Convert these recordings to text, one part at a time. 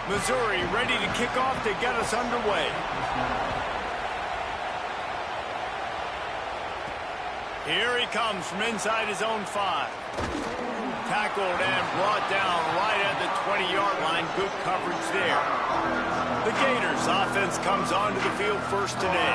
Missouri ready to kick off to get us underway. Here he comes from inside his own 5. Tackled and brought down right at the 20-yard line. Good coverage there. The Gators offense comes onto the field first today.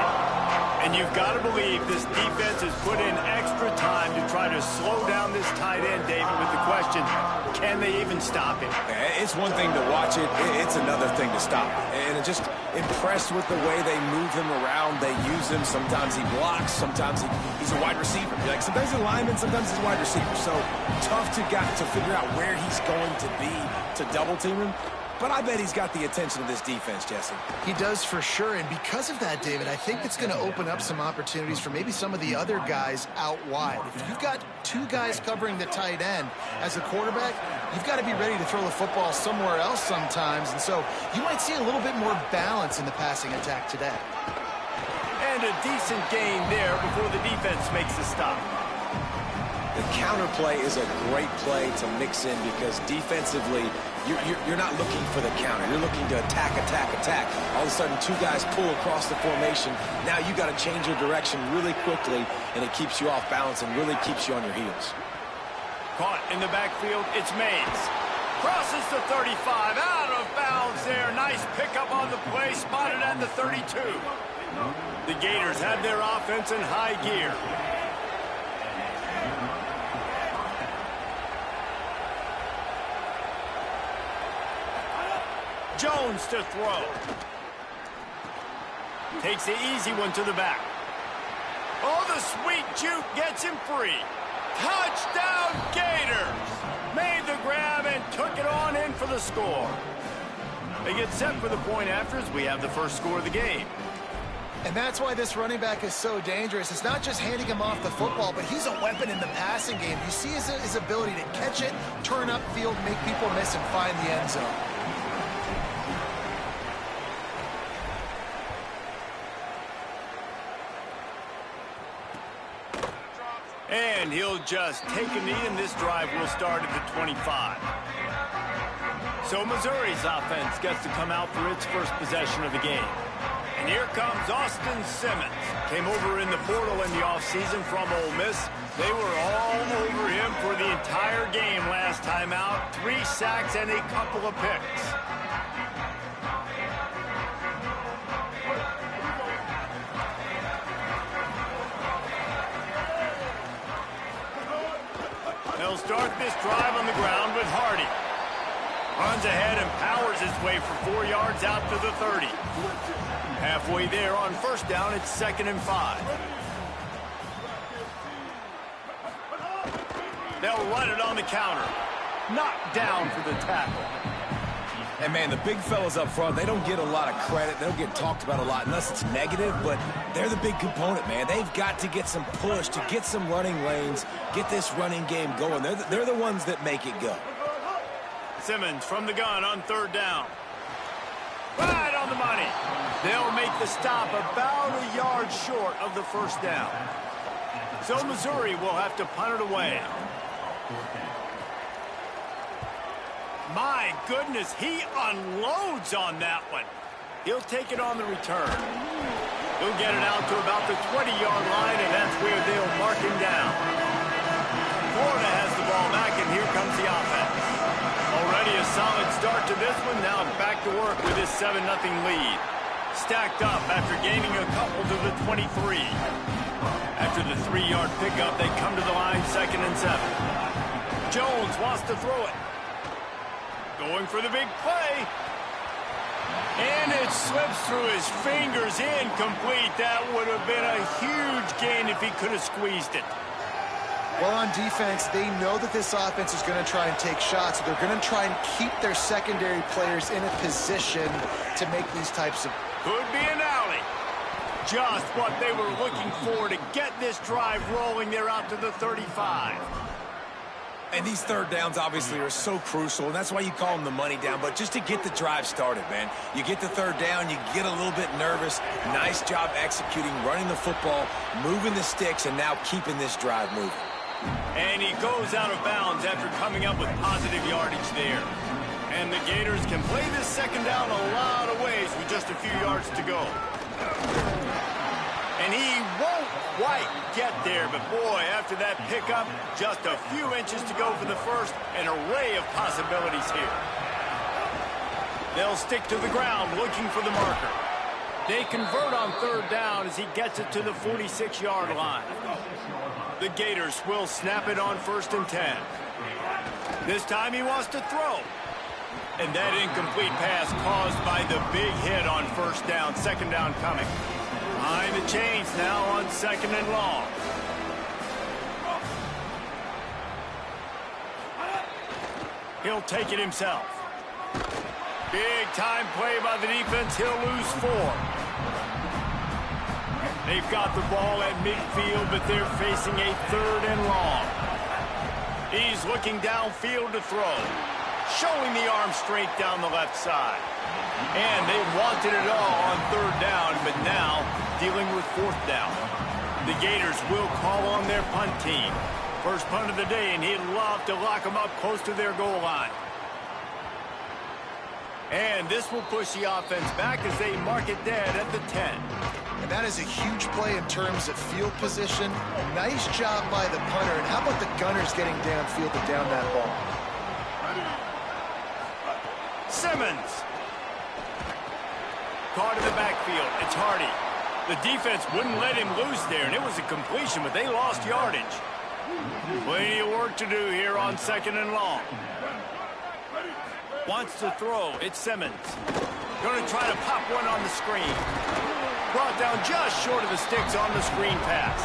And you've got to believe this defense has put in extra time to try to slow down this tight end, David, with the question, can they even stop him? It's one thing to watch it. It's another thing to stop it. And just impressed with the way they move him around. They use him. Sometimes he blocks. Sometimes he's a wide receiver. Like sometimes he's a lineman. Sometimes he's a wide receiver. So tough to figure out where he's going to be to double team him. But I bet he's got the attention of this defense, Jesse. He does for sure, and because of that, David, I think it's going to open up some opportunities for maybe some of the other guys out wide. If you've got 2 guys covering the tight end as a quarterback, you've got to be ready to throw the football somewhere else sometimes, and so you might see a little bit more balance in the passing attack today. And a decent gain there before the defense makes the stop. The counter play is a great play to mix in because defensively, you're not looking for the counter. You're looking to attack. All of a sudden, 2 guys pull across the formation. Now you got to change your direction really quickly, and it keeps you off balance and really keeps you on your heels. Caught in the backfield, it's Mays. Crosses the 35, out of bounds there. Nice pickup on the play, spotted at the 32. The Gators have their offense in high gear. Jones to throw. Takes the easy one to the back. Oh, the sweet juke gets him free. Touchdown, Gators! Made the grab and took it on in for the score. They get set for the point after as we have the first score of the game. And that's why this running back is so dangerous. It's not just handing him off the football, but he's a weapon in the passing game. You see his ability to catch it, turn upfield, make people miss, and find the end zone. And he'll just take a knee, and this drive will start at the 25. So Missouri's offense gets to come out for its first possession of the game. And here comes Austin Simmons. Came over in the portal in the offseason from Ole Miss. They were all over him for the entire game last time out. 3 sacks and a couple of picks. They'll start this drive on the ground with Hardy. Runs ahead and powers his way for 4 yards out to the 30. Halfway there on first down, it's 2nd and 5. They'll run it on the counter. Knocked down for the tackle. And, man, the big fellas up front, they don't get a lot of credit. They don't get talked about a lot unless it's negative, but they're the big component, man. They've got to get some push, to get some running lanes, get this running game going. They're the ones that make it go. Simmons from the gun on 3rd down. Right on the money. They'll make the stop about a yard short of the first down. So Missouri will have to punt it away. My goodness, he unloads on that one. He'll take it on the return. He'll get it out to about the 20-yard line, and that's where they'll mark him down. Florida has the ball back, and here comes the offense. Already a solid start to this one. Now back to work with this 7-0 lead. Stacked up after gaining a couple to the 23. After the 3-yard pickup, they come to the line 2nd and 7. Jones wants to throw it. Going for the big play. And it slips through his fingers, incomplete. That would have been a huge gain if he could have squeezed it. Well, on defense, they know that this offense is going to try and take shots. So they're going to try and keep their secondary players in a position to make these types of... Could be an alley. Just what they were looking for to get this drive rolling. They're out to the 35. And these 3rd downs obviously are so crucial, and that's why you call them the money down. But just to get the drive started, man, you get the 3rd down, you get a little bit nervous. Nice job executing, running the football, moving the sticks, and now keeping this drive moving. And he goes out of bounds after coming up with positive yardage there. And the Gators can play this second down a lot of ways with just a few yards to go. And he won't quite get there, but boy, after that pickup, just a few inches to go for the first, an array of possibilities here. They'll stick to the ground looking for the marker. They convert on third down as he gets it to the 46-yard line. The Gators will snap it on 1st and 10. This time he wants to throw. And that incomplete pass caused by the big hit on 1st down, 2nd down coming. Behind the chains now on 2nd and long. He'll take it himself. Big time play by the defense. He'll lose 4. They've got the ball at midfield, but they're facing a 3rd and long. He's looking downfield to throw. Showing the arm strength down the left side. And they wanted it all on 3rd down, but now dealing with 4th down. The Gators will call on their punt team. First punt of the day, and he'd love to lock them up close to their goal line. And this will push the offense back as they mark it dead at the 10. And that is a huge play in terms of field position. Nice job by the punter. And how about the gunners getting downfield to down that ball? Simmons. Caught in the backfield. It's Hardy. The defense wouldn't let him loose there, and it was a completion, but they lost yardage. Plenty of work to do here on 2nd and long. Wants to throw. It's Simmons. Going to try to pop one on the screen. Brought down just short of the sticks on the screen pass.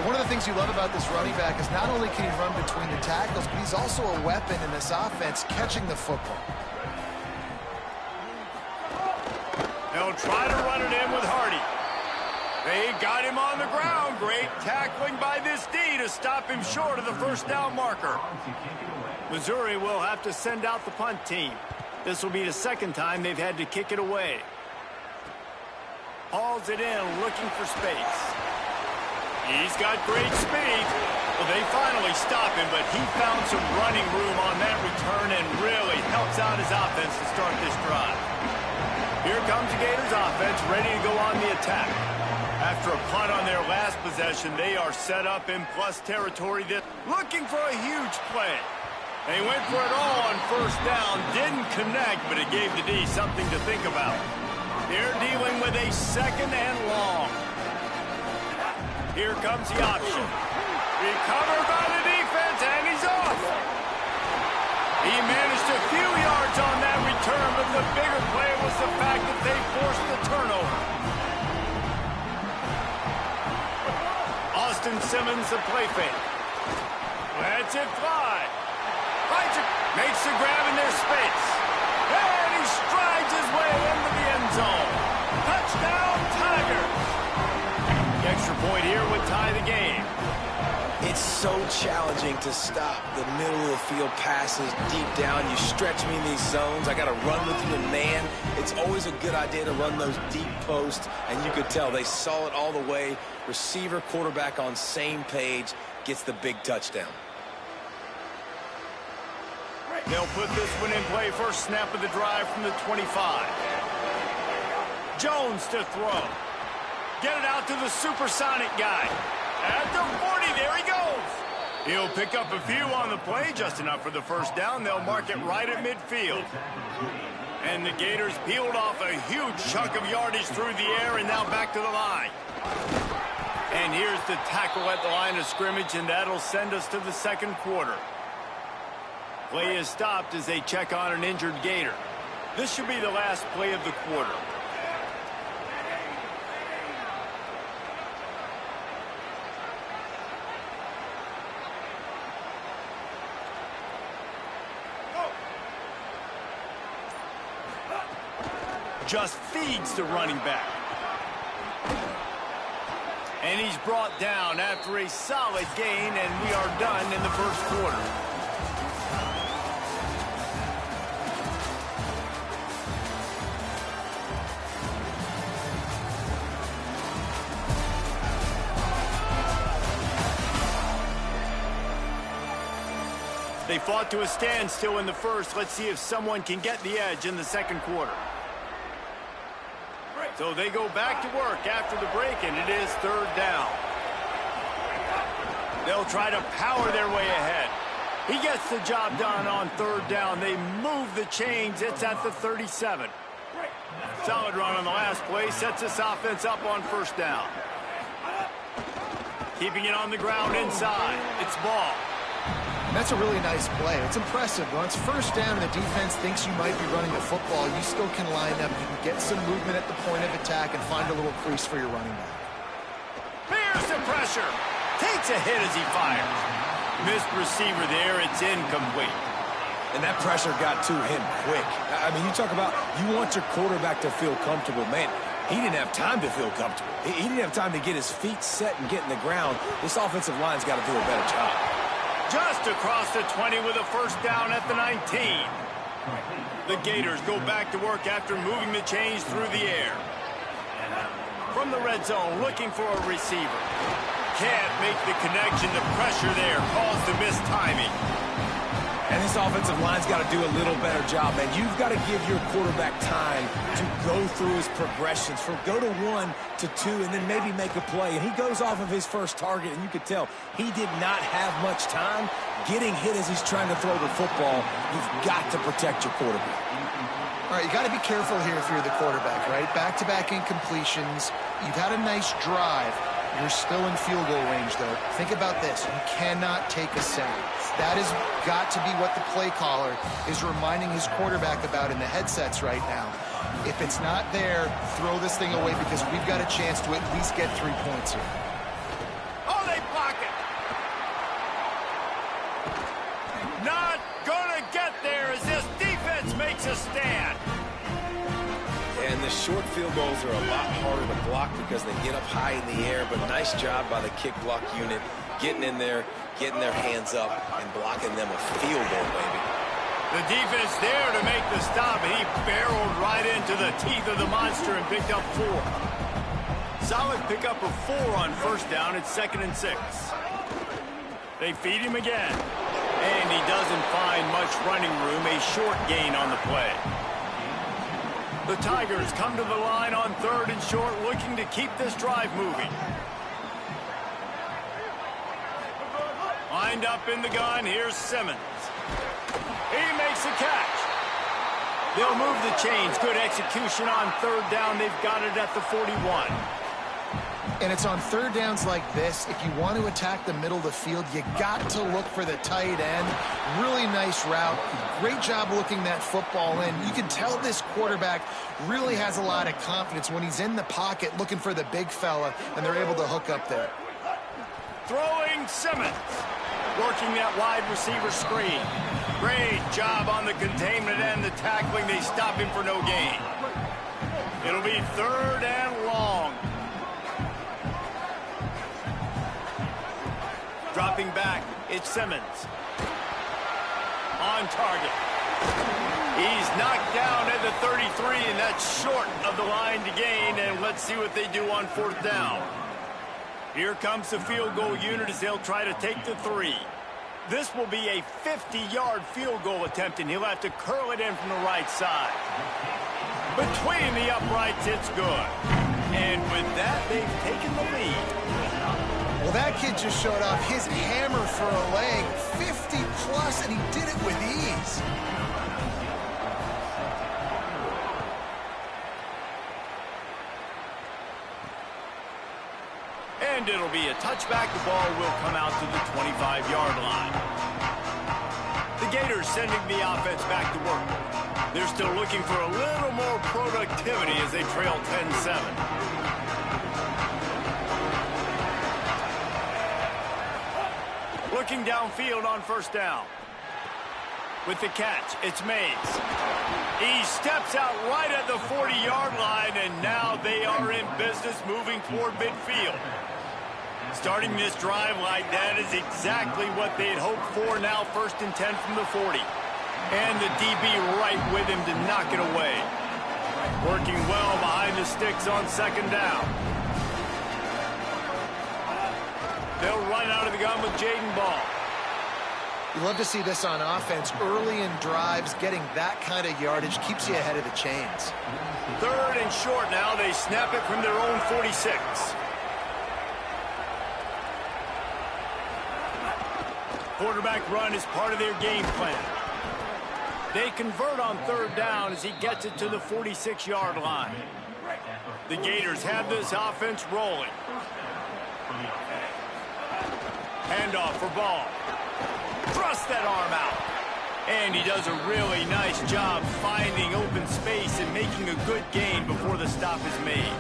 One of the things you love about this running back is not only can he run between the tackles, but he's also a weapon in this offense catching the football. They'll try to run it in with Hardy. They got him on the ground. Great tackling by this D to stop him short of the 1st down marker. Missouri will have to send out the punt team. This will be the 2nd time they've had to kick it away. Hauls it in, looking for space. He's got great speed. Well, they finally stop him, but he found some running room on that return and really helps out his offense to start this drive. Here comes the Gators offense, ready to go on the attack. After a punt on their last possession, they are set up in plus territory, looking for a huge play. They went for it all on 1st down, didn't connect, but it gave the D something to think about. They're dealing with a 2nd and long. Here comes the option. Recovered by the defense, and he's off. He managed a few yards on that return, but the bigger play was the fact that they forced the turnover. Austin Simmons, the play fake. Lets it fly. Finds it, makes the grab in their space. And he strides his way into the end zone. Touchdown, Tigers. The extra point here would tie the game. It's so challenging to stop the middle of the field passes deep down. You stretch me in these zones. I got to run with you in man. It's always a good idea to run those deep posts, and you could tell they saw it all the way. Receiver, quarterback on same page, gets the big touchdown. They'll put this one in play. First snap of the drive from the 25. Jones to throw. Get it out to the supersonic guy. At the 40, there he goes. He'll pick up a few on the play, just enough for the 1st down. They'll mark it right at midfield. And the Gators peeled off a huge chunk of yardage through the air and now back to the line. And here's the tackle at the line of scrimmage, and that'll send us to the 2nd quarter. Play is stopped as they check on an injured Gator. This should be the last play of the quarter. Just feeds the running back. And he's brought down after a solid gain, and we are done in the 1st quarter. They fought to a standstill in the first. Let's see if someone can get the edge in the second quarter. So they go back to work after the break, and it is third down. They'll try to power their way ahead. He gets the job done on third down. They move the chains. It's at the 37. Solid run on the last play. Sets this offense up on first down. Keeping it on the ground inside. It's ball. And that's a really nice play. It's impressive. When it's first down and the defense thinks you might be running the football, you still can line up. You can get some movement at the point of attack and find a little crease for your running back. Here's the pressure. Takes a hit as he fires. Missed receiver there. It's incomplete. And that pressure got to him quick. I mean, you talk about you want your quarterback to feel comfortable. Man, he didn't have time to feel comfortable. He didn't have time to get his feet set and get in the ground. This offensive line's got to do a better job. Just across the 20 with a first down at the 19. The Gators go back to work after moving the chains through the air. From the red zone, looking for a receiver. Can't make the connection. The pressure there caused the missed timing. And this offensive line's got to do a little better job, man. You've got to give your quarterback time to go through his progressions, from go to 1 to 2, and then maybe make a play. And he goes off of his first target, and you could tell he did not have much time getting hit as he's trying to throw the football. You've got to protect your quarterback. All right, you got to be careful here if you're the quarterback, right? Back-to-back incompletions. You've had a nice drive. You're still in field goal range, though. Think about this. You cannot take a sack. That has got to be what the play caller is reminding his quarterback about in the headsets right now. If it's not there, throw this thing away because we've got a chance to at least get 3 points here. Oh, they block it. Not gonna get there as this defense makes a stand. And the short field goals are a lot harder to block because they get up high in the air, but nice job by the kick block unit getting in there, getting their hands up, and blocking them a field goal, baby. The defense there to make the stop, and he barreled right into the teeth of the monster and picked up 4. Solid pickup of 4 on first down. It's 2nd and 6. They feed him again, and he doesn't find much running room. A short gain on the play. The Tigers come to the line on 3rd and short, looking to keep this drive moving. Lined up in the gun, here's Simmons. He makes a catch. They'll move the chains. Good execution on 3rd down. They've got it at the 41. And it's on 3rd downs like this. If you want to attack the middle of the field, you got to look for the tight end. Really nice route. Great job looking that football in. You can tell this quarterback really has a lot of confidence when he's in the pocket looking for the big fella, and they're able to hook up there. Throwing Simmons. Working that wide receiver screen. Great job on the containment and the tackling. They stop him for no gain. It'll be 3rd and long. Dropping back, it's Simmons. On target. He's knocked down at the 33, and that's short of the line to gain. And let's see what they do on 4th down. Here comes the field goal unit as they'll try to take the 3. This will be a 50-yard field goal attempt, and he'll have to curl it in from the right side. Between the uprights, it's good. And with that, they've taken the lead. Well, that kid just showed off his hammer for a leg, 50-plus, and he did it with ease. And it'll be a touchback. The ball will come out to the 25-yard line. The Gators sending the offense back to work. They're still looking for a little more productivity as they trail 10-7. Looking downfield on 1st down. With the catch, it's Mays. He steps out right at the 40-yard line, and now they are in business moving toward midfield. Starting this drive like that is exactly what they had hoped for. Now 1st and 10 from the 40. And the DB right with him to knock it away. Working well behind the sticks on 2nd down. They'll run out of the gun with Jaden Ball. You love to see this on offense. Early in drives, getting that kind of yardage keeps you ahead of the chains. 3rd and short now. They snap it from their own 46. Quarterback run is part of their game plan. They convert on 3rd down as he gets it to the 46-yard line. The Gators have this offense rolling. Handoff for Ball. Thrust that arm out. And he does a really nice job finding open space and making a good gain before the stop is made.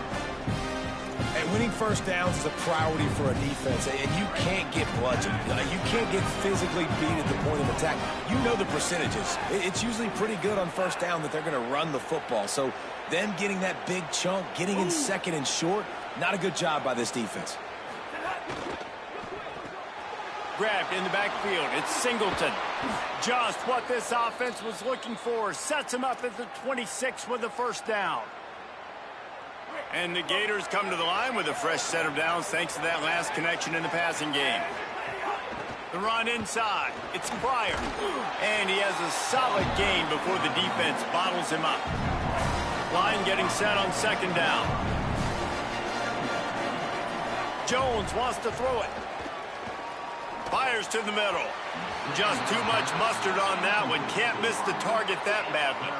And winning first downs is a priority for a defense, and you can't get bludgeoned. You can't get physically beat at the point of attack. You know the percentages. It's usually pretty good on first down that they're going to run the football. So them getting that big chunk, getting in 2nd and short, not a good job by this defense. Grabbed in the backfield. It's Singleton. Just what this offense was looking for. Sets him up at the 26 with the first down. And the Gators come to the line with a fresh set of downs thanks to that last connection in the passing game. The run inside. It's Pryor. And he has a solid gain before the defense bottles him up. Line getting set on 2nd down. Jones wants to throw it. Fires to the middle. Just too much mustard on that one. Can't miss the target that badly.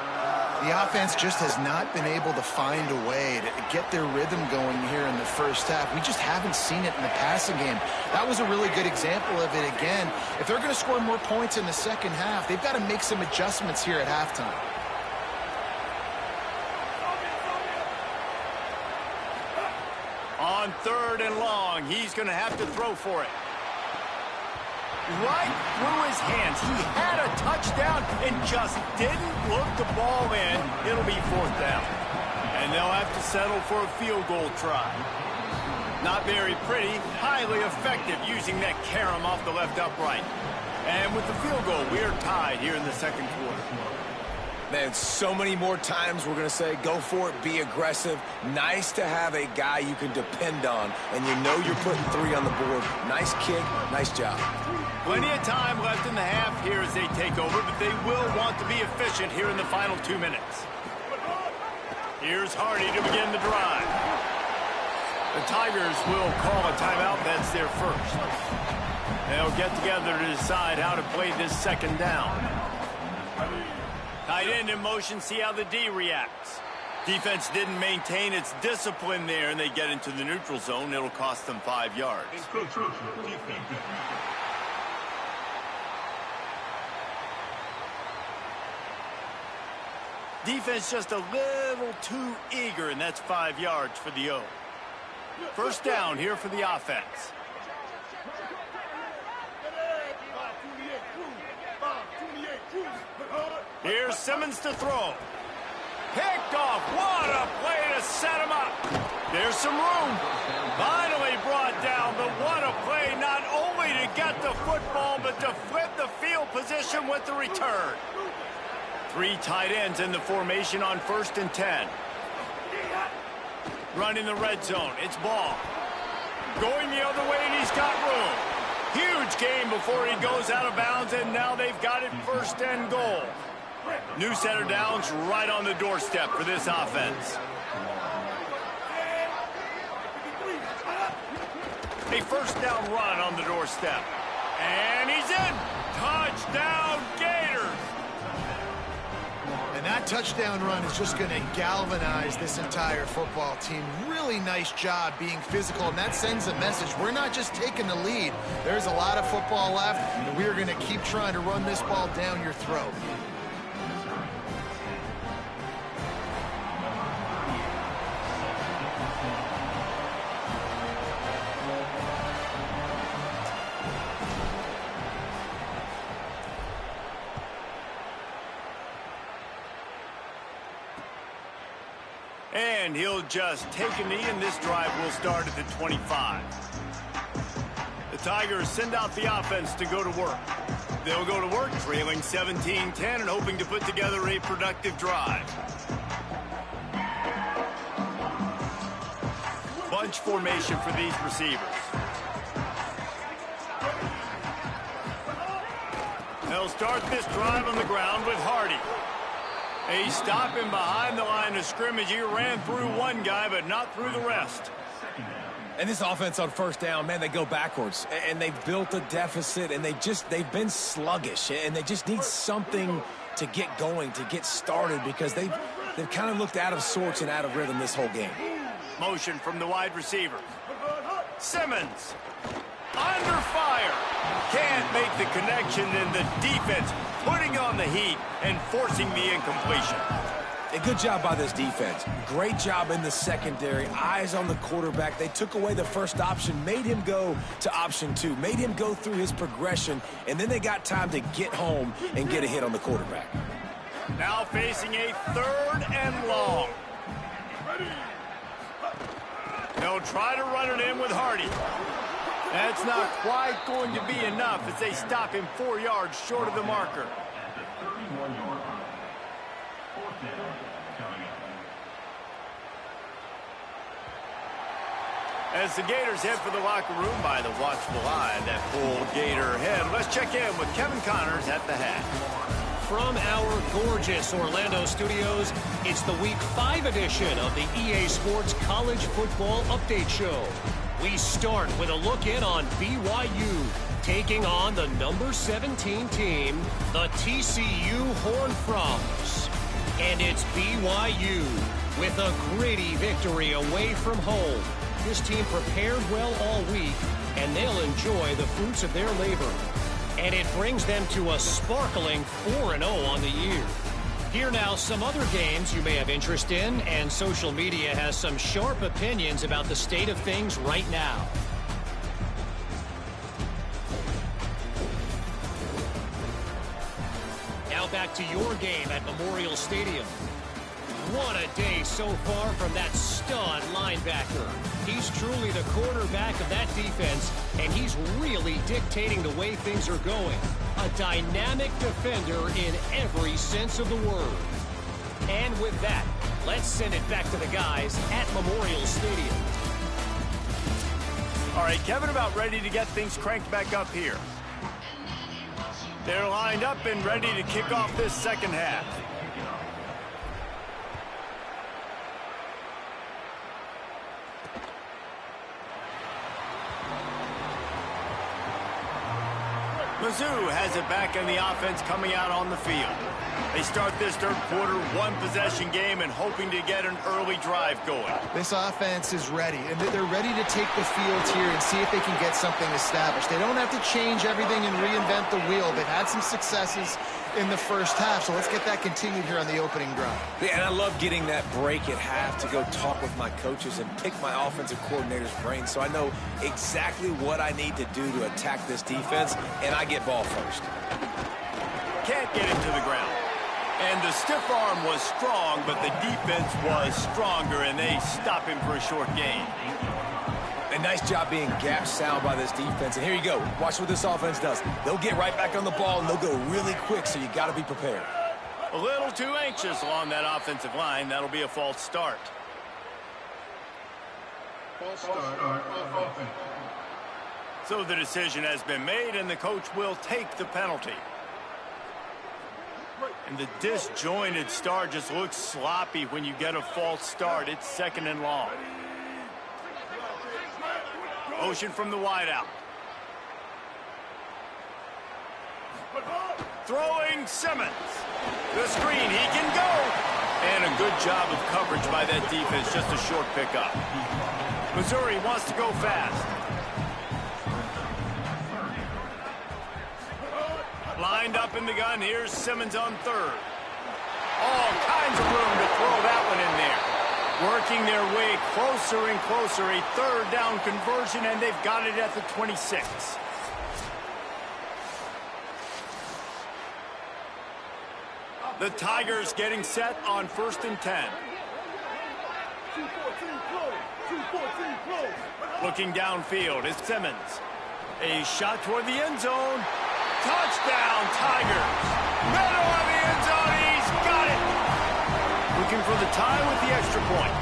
The offense just has not been able to find a way to get their rhythm going here in the first half. We just haven't seen it in the passing game. That was a really good example of it again. If they're going to score more points in the second half, they've got to make some adjustments here at halftime. On 3rd and long, he's going to have to throw for it. Right through his hands. He had a touchdown and just didn't look the ball in. It'll be 4th down. And they'll have to settle for a field goal try. Not very pretty, highly effective using that carom off the left upright. And with the field goal, we're tied here in the 2nd quarter. Man, so many more times we're going to say, go for it, be aggressive. Nice to have a guy you can depend on, and you know you're putting 3 on the board. Nice kick, nice job. Plenty of time left in the half here as they take over, but they will want to be efficient here in the final 2 minutes. Here's Hardy to begin the drive. The Tigers will call a timeout. That's their first. They'll get together to decide how to play this 2nd down. Tight end in motion, see how the D reacts. Defense didn't maintain its discipline there, and they get into the neutral zone. It'll cost them 5 yards. Defense just a little too eager, and that's 5 yards for the O. First down here for the offense. Here's Simmons to throw. Picked off. What a play to set him up. There's some room. Finally brought down, but what a play not only to get the football, but to flip the field position with the return. 3 tight ends in the formation on 1st and 10. Run in the red zone. It's Ball. Going the other way, and he's got room. Huge gain before he goes out of bounds, and now they've got it 1st and goal. New set of downs right on the doorstep for this offense. A 1st down run on the doorstep. And he's in. Touchdown, Gators. And that touchdown run is just going to galvanize this entire football team. Really nice job being physical, and that sends a message. We're not just taking the lead. There's a lot of football left, and we're going to keep trying to run this ball down your throat. And he'll just take a knee, and this drive will start at the 25. The Tigers send out the offense to go to work. They'll go to work trailing 17-10 and hoping to put together a productive drive. Bunch formation for these receivers. They'll start this drive on the ground with Hardy. He's stopping behind the line of scrimmage. He ran through one guy, but not through the rest. And this offense on first down, man, they go backwards. And they've built a deficit, and they've been sluggish. And they just need something to get going, to get started, because they've kind of looked out of sorts and out of rhythm this whole game. Motion from the wide receiver. Simmons. Under fire. Can't make the connection, and the defense putting on the heat and forcing the incompletion. A good job by this defense. Great job in the secondary. Eyes on the quarterback. They took away the first option, made him go to option 2, made him go through his progression, and then they got time to get home and get a hit on the quarterback. Now facing a 3rd and long. They'll try to run it in with Hardy. That's not quite going to be enough as they stop him 4 yards short of the marker. As the Gators head for the locker room by the watchful eye, that full Gator head. Let's check in with Kevin Connors at the hat. From our gorgeous Orlando studios, it's the Week 5 edition of the EA Sports College Football Update Show. We start with a look in on BYU, taking on the number 17 team, the TCU Horned Frogs. And it's BYU with a gritty victory away from home. This team prepared well all week, and they'll enjoy the fruits of their labor. And it brings them to a sparkling 4-0 on the year. Here now, some other games you may have interest in, and social media has some sharp opinions about the state of things right now. Now back to your game at Memorial Stadium. What a day so far from that stud linebacker. He's truly the quarterback of that defense, and he's really dictating the way things are going. A dynamic defender in every sense of the word. And with that, let's send it back to the guys at Memorial Stadium. All right, Kevin, about ready to get things cranked back up here. They're lined up and ready to kick off this second half. Mizzou has it back in the offense coming out on the field. They start this third quarter, one-possession game, and hoping to get an early drive going. This offense is ready, and they're ready to take the field here and see if they can get something established. They don't have to change everything and reinvent the wheel. They've had some successes in the first half, so let's get that continued here on the opening drive. Yeah, and I love getting that break at half to go talk with my coaches and pick my offensive coordinator's brain so I know exactly what I need to do to attack this defense, and I get ball first. Can't get him to the ground. And the stiff arm was strong, but the defense was stronger, and they stop him for a short gain. A nice job being gap sound by this defense. And here you go. Watch what this offense does. They'll get right back on the ball, and they'll go really quick, so you got to be prepared. A little too anxious along that offensive line. That'll be a false start. False start. So the decision has been made, and the coach will take the penalty. And the disjointed start just looks sloppy when you get a false start. It's 2nd and long. Motion from the wideout. Throwing Simmons. The screen, he can go. And a good job of coverage by that defense, just a short pickup. Missouri wants to go fast. Lined up in the gun, here's Simmons on 3rd. All kinds of room to throw that one in there. Working their way closer and closer, a 3rd down conversion, and they've got it at the 26. The Tigers getting set on 1st and 10. Looking downfield is Simmons. A shot toward the end zone. Touchdown, Tigers. Middle of the end zone, he's got it. Looking for the tie with the extra point.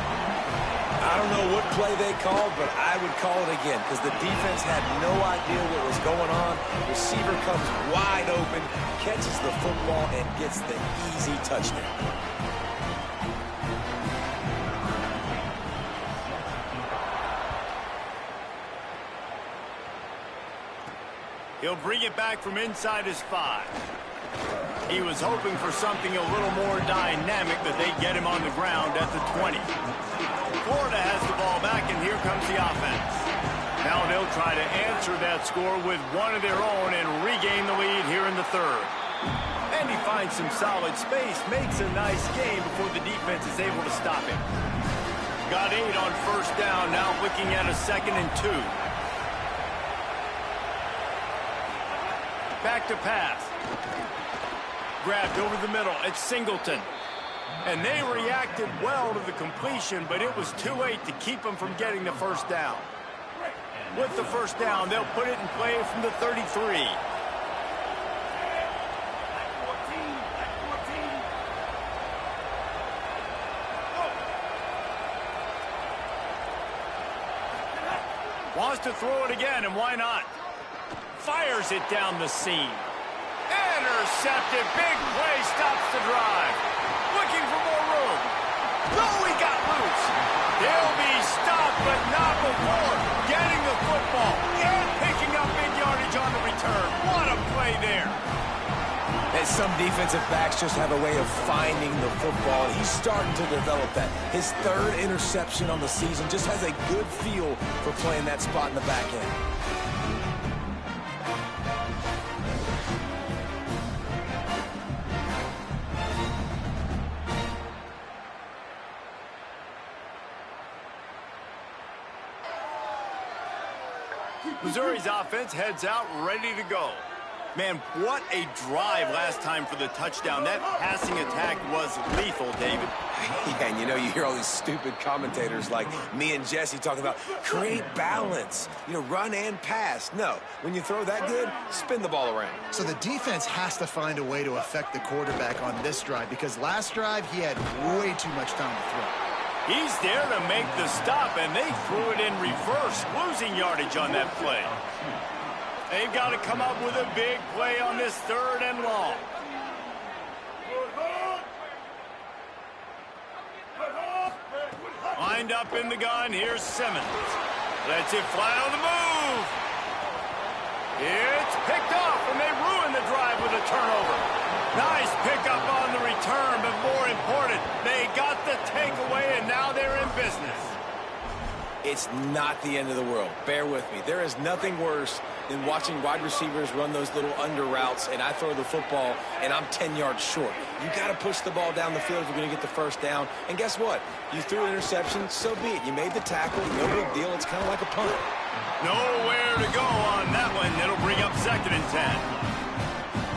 I don't know what play they called, but I would call it again because the defense had no idea what was going on. Receiver comes wide open, catches the football, and gets the easy touchdown. He'll bring it back from inside his 5. He was hoping for something a little more dynamic, but they get him on the ground at the 20. Florida has the ball back, and here comes the offense. Now they'll try to answer that score with one of their own and regain the lead here in the 3rd. And he finds some solid space, makes a nice game before the defense is able to stop him. Got 8 on 1st down, now looking at a 2nd and 2. Back to pass. Grabbed over the middle. It's Singleton. And they reacted well to the completion, but it was too late to keep them from getting the 1st down. With the 1st down, they'll put it in play from the 33. Wants to throw it again, and why not? Fires it down the seam. Intercepted. Big play stops the drive. Looking for more room. Oh, he got loose. They'll be stopped, but not before getting the football and picking up big yardage on the return. What a play there. And some defensive backs just have a way of finding the football. He's starting to develop that. His 3rd interception on the season, just has a good feel for playing that spot in the back end. Missouri's offense heads out ready to go. Man, what a drive last time for the touchdown. That passing attack was lethal, David. Yeah, and you hear all these stupid commentators like me and Jesse talking about create balance, run and pass. No, when you throw that good, spin the ball around. So the defense has to find a way to affect the quarterback on this drive because last drive he had way too much time to throw. He's there to make the stop, and they threw it in reverse, losing yardage on that play. They've got to come up with a big play on this 3rd and long. Lined up in the gun, here's Simmons. Lets it fly on the move. It's picked off, and they ruin the drive with a turnover. Nice pickup on the return, but more important, they got the takeaway, and now they're in business. It's not the end of the world. Bear with me. There is nothing worse than watching wide receivers run those little under routes, and I throw the football, and I'm 10 yards short. You got to push the ball down the field if you're going to get the 1st down. And guess what? You threw an interception, so be it. You made the tackle. No big deal. It's kind of like a punt. Nowhere to go on that one. It'll bring up 2nd and 10.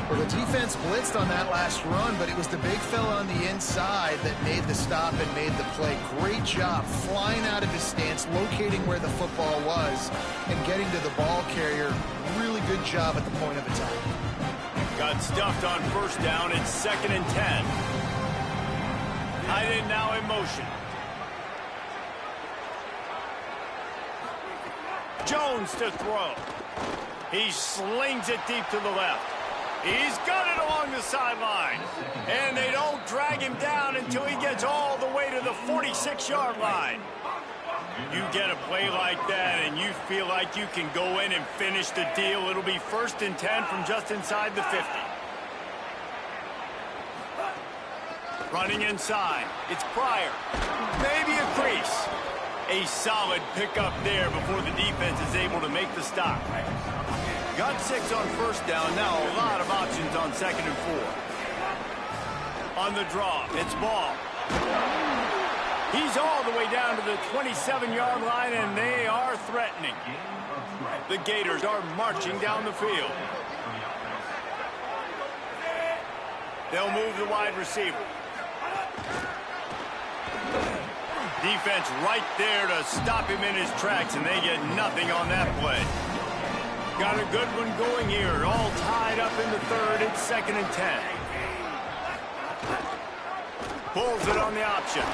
Well, the defense blitzed on that last run, but it was the big fella on the inside that made the stop and made the play. Great job flying out of his stance, locating where the football was, and getting to the ball carrier. Really good job at the point of attack. Got stuffed on 1st down. It's 2nd and 10. Tight end now in motion. Jones to throw. He slings it deep to the left. He's got it along the sideline. And they don't drag him down until he gets all the way to the 46-yard line. You get a play like that and you feel like you can go in and finish the deal. It'll be 1st and 10 from just inside the 50. Running inside. It's Pryor. Maybe a crease. A solid pickup there before the defense is able to make the stop. Got 6 on 1st down. Now a lot of options on 2nd and 4. On the draw, it's Ball. He's all the way down to the 27-yard line, and they are threatening. The Gators are marching down the field. They'll move the wide receiver. Defense right there to stop him in his tracks, and they get nothing on that play. Got a good one going here. All tied up in the 3rd. It's 2nd and 10. Pulls it on the option.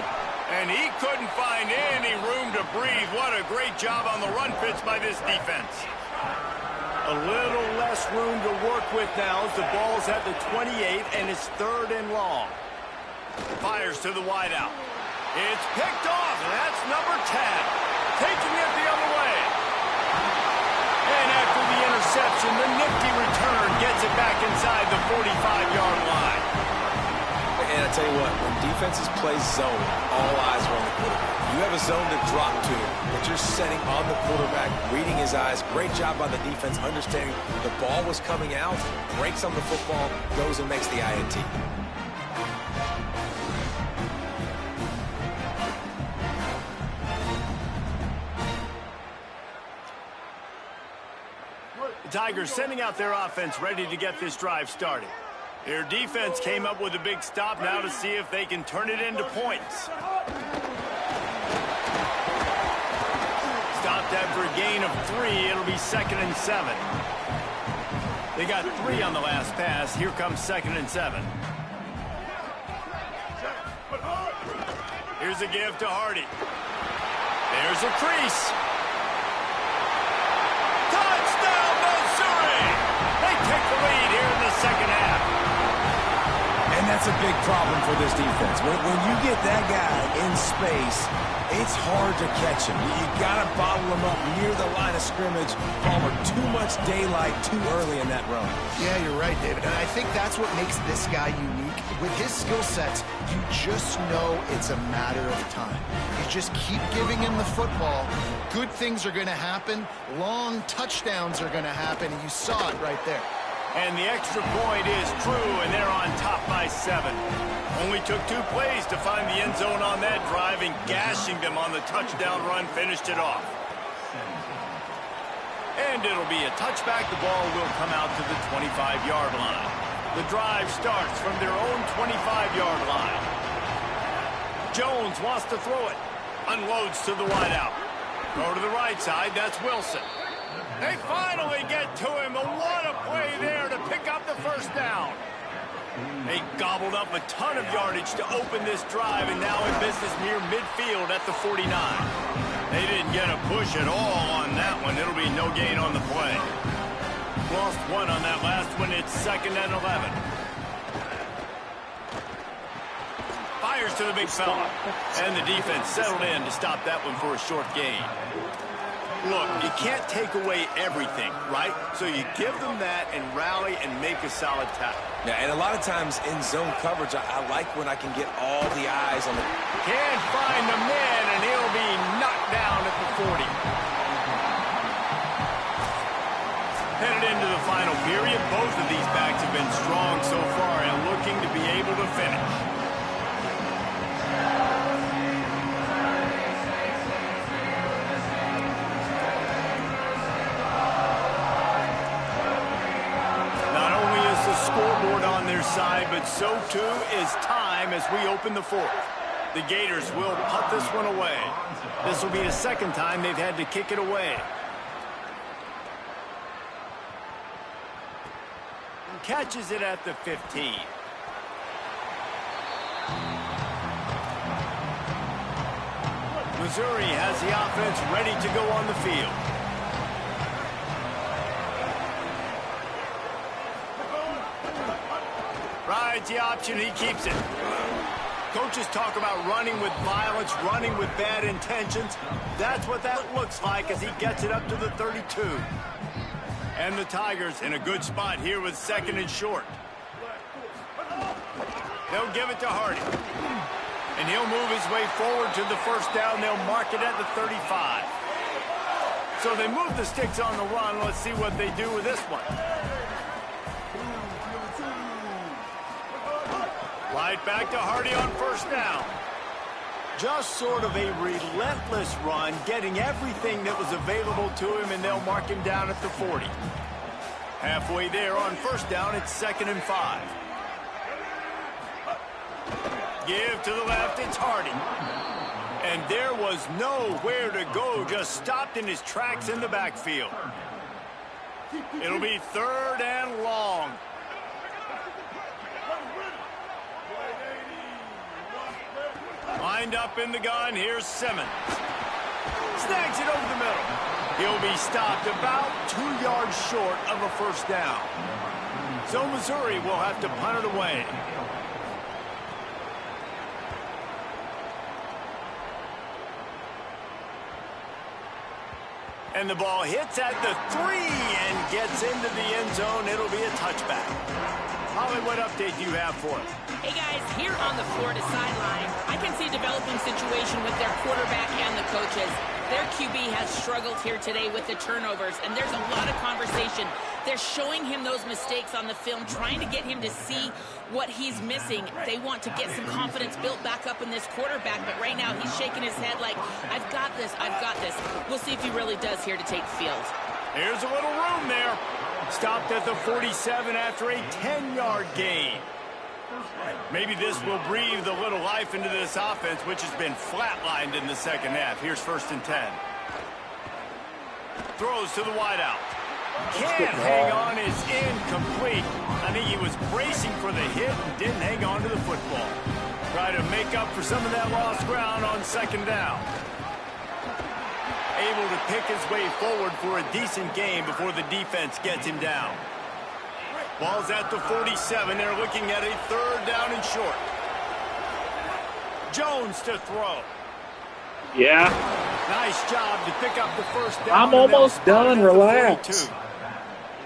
And he couldn't find any room to breathe. What a great job on the run fits by this defense. A little less room to work with now as the ball's at the 28 and it's 3rd and long. Fires to the wideout. It's picked off, and that's number 10. Taking it the other way. And after the interception, the nifty return gets it back inside the 45-yard line. And I tell you what, when defenses play zone, all eyes are on the quarterback. You have a zone to drop to, but you're setting on the quarterback, reading his eyes. Great job by the defense, understanding the ball was coming out, breaks on the football, goes and makes the INT. The Tigers sending out their offense ready to get this drive started. Their defense came up with a big stop now to see if they can turn it into points. Stopped after a gain of 3. It'll be 2nd and 7. They got 3 on the last pass. Here comes 2nd and 7. Here's a give to Hardy. There's a crease. Touchdown, Missouri! They take the lead here in the second half. And that's a big problem for this defense. When you get that guy in space, it's hard to catch him. You got to bottle him up near the line of scrimmage. Palmer, too much daylight too early in that run. Yeah, you're right, David. And I think that's what makes this guy unique. With his skill sets, you just know it's a matter of time. You just keep giving him the football. Good things are going to happen. Long touchdowns are going to happen. And you saw it right there. And the extra point is true, and they're on top by 7. Only took 2 plays to find the end zone on that drive, and gashing them on the touchdown run finished it off. And it'll be a touchback. The ball will come out to the 25-yard line. The drive starts from their own 25-yard line. Jones wants to throw it. Unloads to the wideout. Go to the right side. That's Wilson. They finally get to him. What a play there to pick up the first down. They gobbled up a ton of yardage to open this drive, and now in business near midfield at the 49. They didn't get a push at all on that one. It'll be no gain on the play. Lost 1 on that last one. It's 2nd and 11. Fires to the big fella. And the defense settled in to stop that one for a short gain. Look, you can't take away everything, right? So you give them that and rally and make a solid tackle. Yeah, and a lot of times in zone coverage, I like when I can get all the eyes on the... Can't find the man, and he'll be knocked down at the 40. Headed into the final period, both of these backs have been strong so far and looking to be able to finish. Scoreboard on their side, but so too is time as we open the 4th. The Gators will punt this one away. This will be the 2nd time they've had to kick it away. And catches it at the 15. Missouri has the offense ready to go on the field. Rides the option, he keeps it. Coaches talk about running with violence, running with bad intentions. That's what that looks like as he gets it up to the 32. And the Tigers in a good spot here with 2nd and short. They'll give it to Hardy. And he'll move his way forward to the first down. They'll mark it at the 35. So they move the sticks on the run. Let's see what they do with this one. Right back to Hardy on first down. Just sort of a relentless run, getting everything that was available to him, and they'll mark him down at the 40. Halfway there on first down, it's 2nd and 5. Give to the left, it's Hardy. And there was nowhere to go, just stopped in his tracks in the backfield. It'll be 3rd and long. Lined up in the gun, here's Simmons. Snags it over the middle. He'll be stopped about 2 yards short of a first down. So Missouri will have to punt it away. And the ball hits at the 3 and gets into the end zone. It'll be a touchback. Holly, what update do you have for us? Hey, guys, here on the Florida sideline, I can see a developing situation with their quarterback and the coaches. Their QB has struggled here today with the turnovers, and there's a lot of conversation. They're showing him those mistakes on the film, trying to get him to see what he's missing. They want to get some confidence built back up in this quarterback, but right now he's shaking his head like, I've got this, I've got this. We'll see if he really does here to take the field. Here's a little room there. Stopped at the 47 after a 10-yard gain. Maybe this will breathe a little life into this offense, which has been flatlined in the second half. Here's 1st and 10. Throws to the wideout. Can't hang on, is incomplete. I think he was bracing for the hit and didn't hang on to the football. Try to make up for some of that lost ground on 2nd down. Able to pick his way forward for a decent game before the defense gets him down. Ball's at the 47. They're looking at a 3rd down and short. Jones to throw. Yeah. Nice job to pick up the first down. I'm almost done. Relax.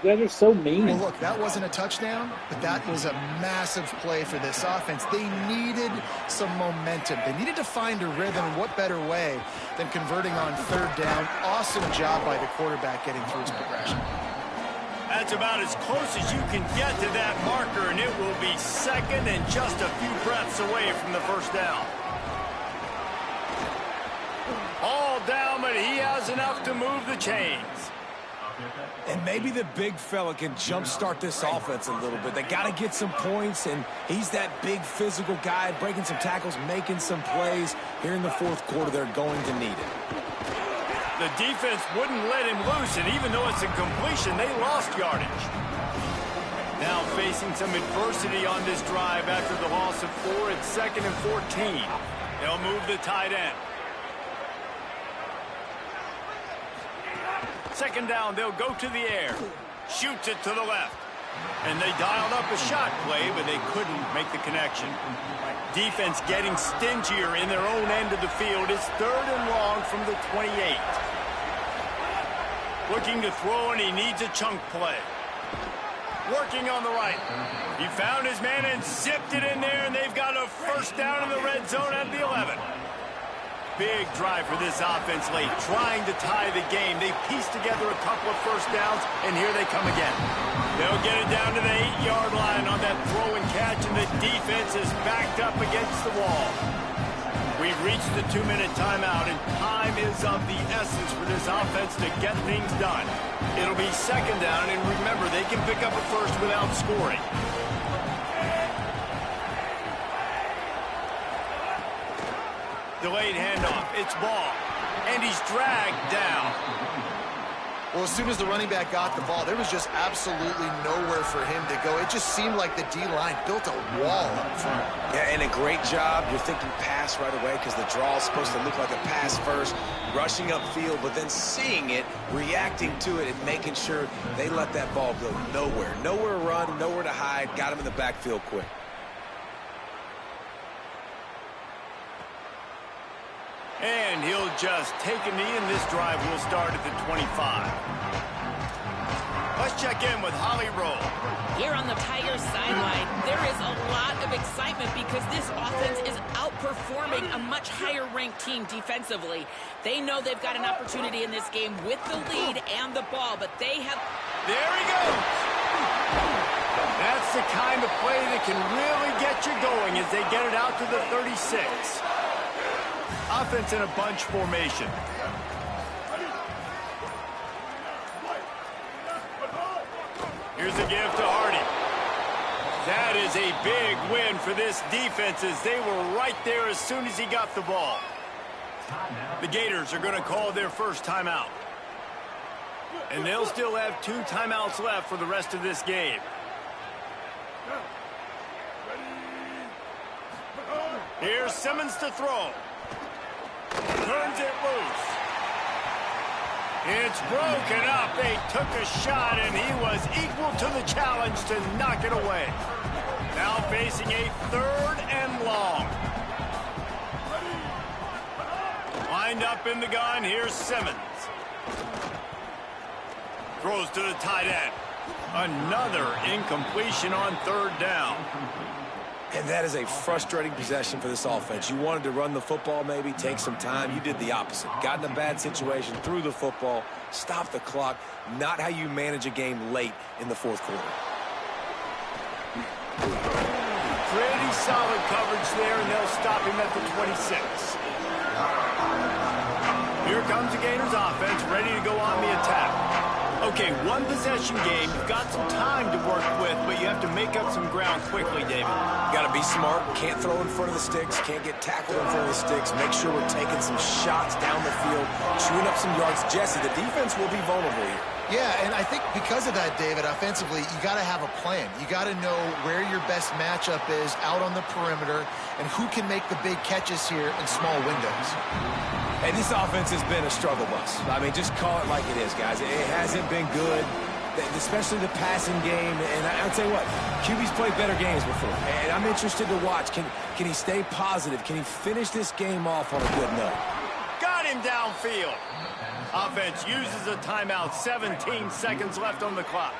You guys are so mean. Well, look, that wasn't a touchdown, but that was a massive play for this offense. They needed some momentum. They needed to find a rhythm, and what better way than converting on 3rd down. Awesome job by the quarterback getting through his progression. That's about as close as you can get to that marker, and it will be 2nd and just a few breaths away from the first down. All down, but he has enough to move the chains. And maybe the big fella can jumpstart this offense a little bit. They got to get some points, and he's that big physical guy, breaking some tackles, making some plays. Here in the 4th quarter, they're going to need it. The defense wouldn't let him loose, and even though it's a completion, they lost yardage. Now facing some adversity on this drive after the loss of 4. It's 2nd and 14. They'll move the tight end. 2nd down, they'll go to the air. Shoots it to the left. And they dialed up a shot play, but they couldn't make the connection. Defense getting stingier in their own end of the field. It's 3rd and long from the 28. Looking to throw, and he needs a chunk play. Working on the right. He found his man and zipped it in there, and they've got a first down in the red zone at the 11. Big drive for this offense late, trying to tie the game. They pieced together a couple of first downs, and here they come again. They'll get it down to the 8-yard line on that throw and catch, and the defense is backed up against the wall. We've reached the 2-minute timeout, and time is of the essence for this offense to get things done. It'll be 2nd down, and remember, they can pick up a first without scoring. Delayed handoff. It's ball. And he's dragged down. Well, as soon as the running back got the ball, there was just absolutely nowhere for him to go. It just seemed like the D-line built a wall up front. Yeah, and a great job. You're thinking pass right away because the draw is supposed to look like a pass first, rushing upfield, but then seeing it, reacting to it, and making sure they let that ball go nowhere. Nowhere to run, nowhere to hide. Got him in the backfield quick. And he'll just take a knee, and this drive will start at the 25. Let's check in with Holly Rowe. Here on the Tigers sideline, there is a lot of excitement because this offense is outperforming a much higher-ranked team defensively. They know they've got an opportunity in this game with the lead and the ball, but they have... There he goes! That's the kind of play that can really get you going as they get it out to the 36. Offense in a bunch formation. Here's a give to Hardy. That is a big win for this defense as they were right there as soon as he got the ball. The Gators are going to call their first timeout. And they'll still have 2 timeouts left for the rest of this game. Here's Simmons to throw. Turns it loose. It's broken up. They took a shot, and he was equal to the challenge to knock it away. Now facing a 3rd and long. Lined up in the gun. Here's Simmons. Throws to the tight end. Another incompletion on 3rd down. And that is a frustrating possession for this offense. You wanted to run the football, maybe take some time. You did the opposite. Got in a bad situation, threw the football, stopped the clock. Not how you manage a game late in the 4th quarter. Pretty solid coverage there, and they'll stop him at the 26. Here comes the Gators offense, ready to go on the attack. Okay, 1 possession game. You've got some time to work with, but you have to make up some ground quickly, David. Got to be smart. Can't throw in front of the sticks. Can't get tackled in front of the sticks. Make sure we're taking some shots down the field, chewing up some yards. Jesse, the defense will be vulnerable here. Yeah, and I think because of that, David, offensively, you got to have a plan. You got to know where your best matchup is out on the perimeter and who can make the big catches here in small windows. And this offense has been a struggle bus. I mean, just call it like it is, guys. It hasn't been good, especially the passing game. And I'll tell you what, QB's played better games before. And I'm interested to watch. Can he stay positive? Can he finish this game off on a good note? Got him downfield. Offense uses a timeout. 17 seconds left on the clock.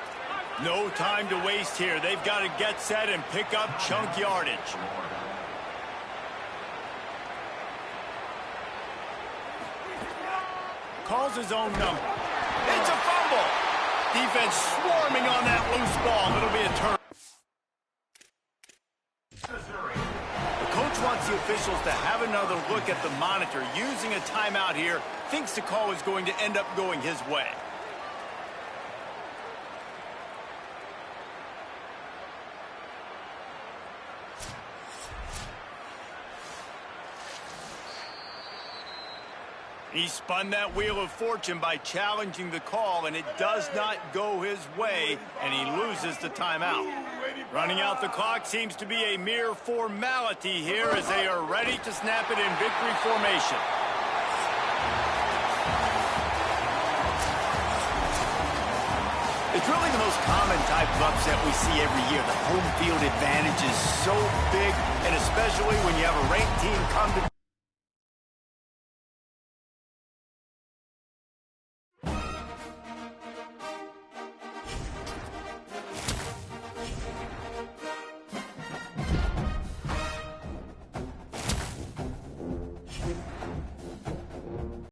No time to waste here. They've got to get set and pick up chunk yardage. Calls his own number. It's a fumble. Defense swarming on that loose ball. It'll be a turn. The coach wants the officials to have another look at the monitor. Using a timeout here, thinks the call is going to end up going his way. He spun that wheel of fortune by challenging the call, and it does not go his way, and he loses the timeout. Running out the clock seems to be a mere formality here as they are ready to snap it in victory formation. It's really the most common type of upset we see every year. The home field advantage is so big, and especially when you have a ranked team come to